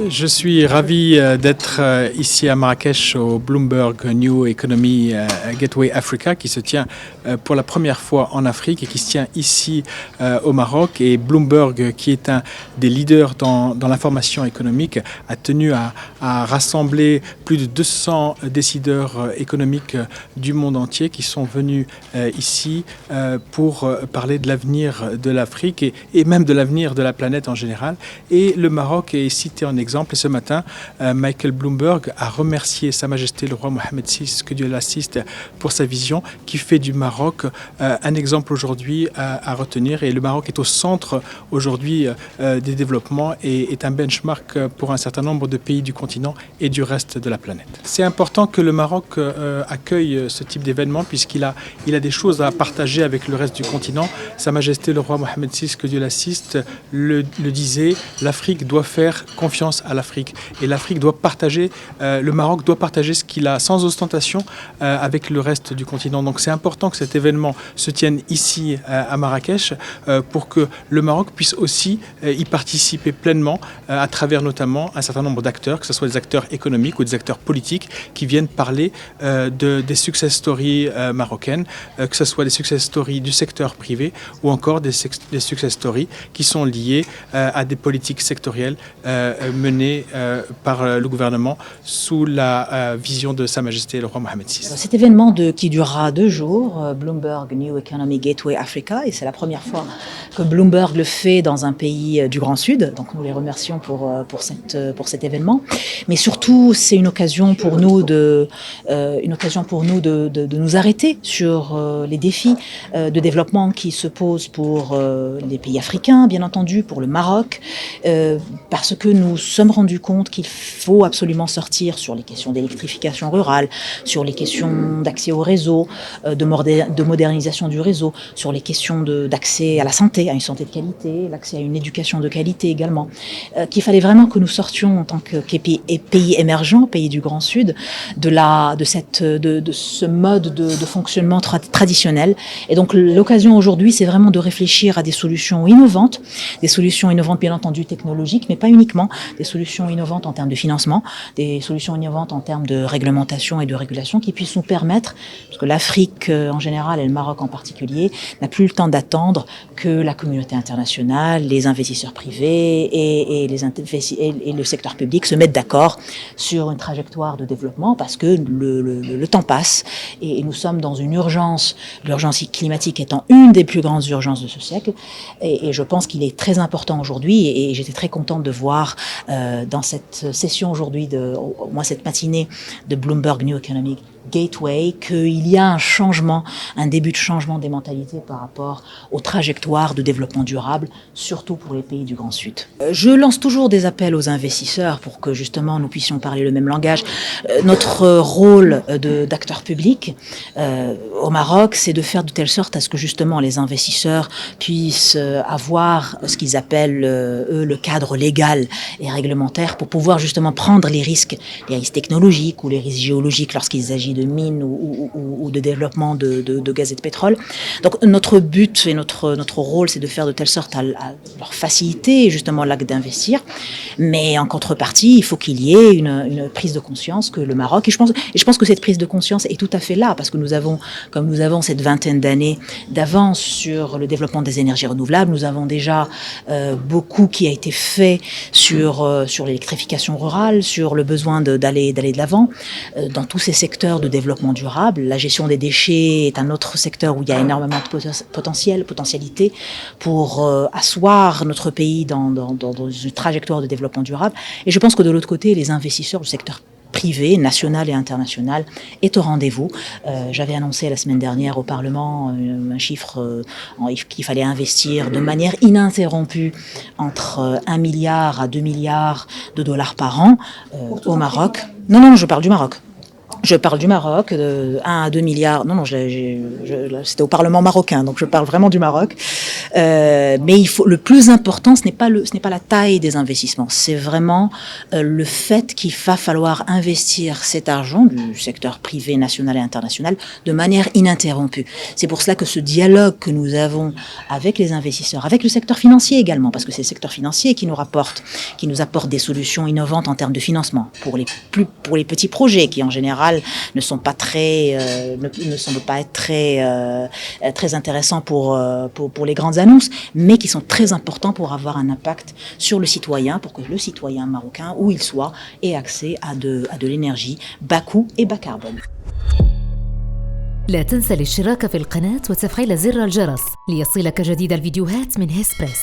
Je suis ravi d'être ici à Marrakech au Bloomberg New Economy Gateway Africa qui se tient pour la première fois en Afrique et qui se tient ici au Maroc. Et Bloomberg, qui est un des leaders dans l'information économique, a tenu à rassembler plus de 200 décideurs économiques du monde entier qui sont venus ici pour parler de l'avenir de l'Afrique et même de l'avenir de la planète en général. Et le Maroc est cité en exemple. Et ce matin, Michael Bloomberg a remercié Sa Majesté le roi Mohammed VI, que Dieu l'assiste, pour sa vision qui fait du Maroc un exemple aujourd'hui à retenir. Et le Maroc est au centre aujourd'hui des développements et est un benchmark pour un certain nombre de pays du continent et du reste de la planète. C'est important que le Maroc accueille ce type d'événement puisqu'il a des choses à partager avec le reste du continent. Sa Majesté le roi Mohammed VI, que Dieu l'assiste, le disait, l'Afrique doit faire confiance à l'Afrique et l'Afrique doit partager, le Maroc doit partager ce qu'il a sans ostentation avec le reste du continent. Donc c'est important que cet événement se tienne ici à Marrakech pour que le Maroc puisse aussi y participer pleinement à travers notamment un certain nombre d'acteurs, que ce soit des acteurs économiques ou des acteurs politiques qui viennent parler des success stories marocaines, que ce soit des success stories du secteur privé ou encore des success stories qui sont liées à des politiques sectorielles menées par le gouvernement sous la vision de Sa Majesté le roi Mohammed VI. Cet événement qui durera 2 jours, Bloomberg New Economy Gateway Africa, et c'est la première fois que Bloomberg le fait dans un pays du Grand Sud, donc nous les remercions pour cet événement. Mais surtout, c'est une occasion pour nous de nous arrêter sur les défis de développement qui se posent pour les pays africains, bien entendu, pour le Maroc, parce que nous sommes rendus compte qu'il faut absolument sortir sur les questions d'électrification rurale, sur les questions d'accès au réseau, de modernisation du réseau, sur les questions d'accès à la santé, à une santé de qualité, l'accès à une éducation de qualité également, qu'il fallait vraiment que nous sortions en tant que pays émergents, pays du Grand Sud, de ce mode de fonctionnement traditionnel. Et donc l'occasion aujourd'hui, c'est vraiment de réfléchir à des solutions innovantes bien entendu technologiques, mais pas uniquement, des solutions innovantes en termes de financement, des solutions innovantes en termes de réglementation et de régulation qui puissent nous permettre, parce que l'Afrique en général et le Maroc en particulier, n'a plus le temps d'attendre que la communauté internationale, les investisseurs privés et le secteur public se mettent d'accord sur une trajectoire de développement parce que le temps passe et nous sommes dans une urgence, l'urgence climatique étant une des plus grandes urgences de ce siècle. Et je pense qu'il est très important aujourd'hui et j'étais très contente de voir dans cette session aujourd'hui, au moins cette matinée de Bloomberg New Economic Gateway, qu'il y a un début de changement des mentalités par rapport aux trajectoires de développement durable, surtout pour les pays du Grand Sud. Je lance toujours des appels aux investisseurs pour que justement nous puissions parler le même langage. Notre rôle d'acteur public au Maroc, c'est de faire de telle sorte à ce que justement les investisseurs puissent avoir ce qu'ils appellent le cadre légal et réglementaire pour pouvoir justement prendre les risques technologiques ou les risques géologiques lorsqu'il s'agit de mines ou de développement de gaz et de pétrole. Donc notre but et notre rôle, c'est de faire de telle sorte à leur faciliter justement l'acte d'investir, mais en contrepartie, il faut qu'il y ait une prise de conscience que le Maroc, et je pense que cette prise de conscience est tout à fait là, parce que nous avons cette vingtaine d'années d'avance sur le développement des énergies renouvelables, nous avons déjà beaucoup qui a été fait sur l'électrification rurale, sur le besoin d'aller de l'avant dans tous ces secteurs de développement durable. La gestion des déchets est un autre secteur où il y a énormément de potentialité pour asseoir notre pays dans une trajectoire de développement durable. Et je pense que de l'autre côté, les investisseurs du secteur privé, national et international, est au rendez-vous. J'avais annoncé la semaine dernière au Parlement un chiffre qu'il fallait investir de manière ininterrompue entre 1 milliard à 2 milliards de dollars par an au Maroc. Non, je parle du Maroc. Je parle du Maroc, de 1 à 2 milliards. Non, c'était au Parlement marocain, donc je parle vraiment du Maroc. Mais le plus important, ce n'est pas la taille des investissements, c'est vraiment le fait qu'il va falloir investir cet argent du secteur privé, national et international de manière ininterrompue. C'est pour cela que ce dialogue que nous avons avec les investisseurs, avec le secteur financier également, parce que c'est le secteur financier qui nous apporte des solutions innovantes en termes de financement pour les petits projets qui en général ne semblent pas être très intéressants pour les grandes annonces, mais qui sont très importants pour avoir un impact sur le citoyen, pour que le citoyen marocain, où il soit, ait accès à de l'énergie bas coût et bas carbone. لا تنسى الاشتراك في القناة وتفعيل زر الجرس ليصلك جديد الفيديوهات من هيسبريس.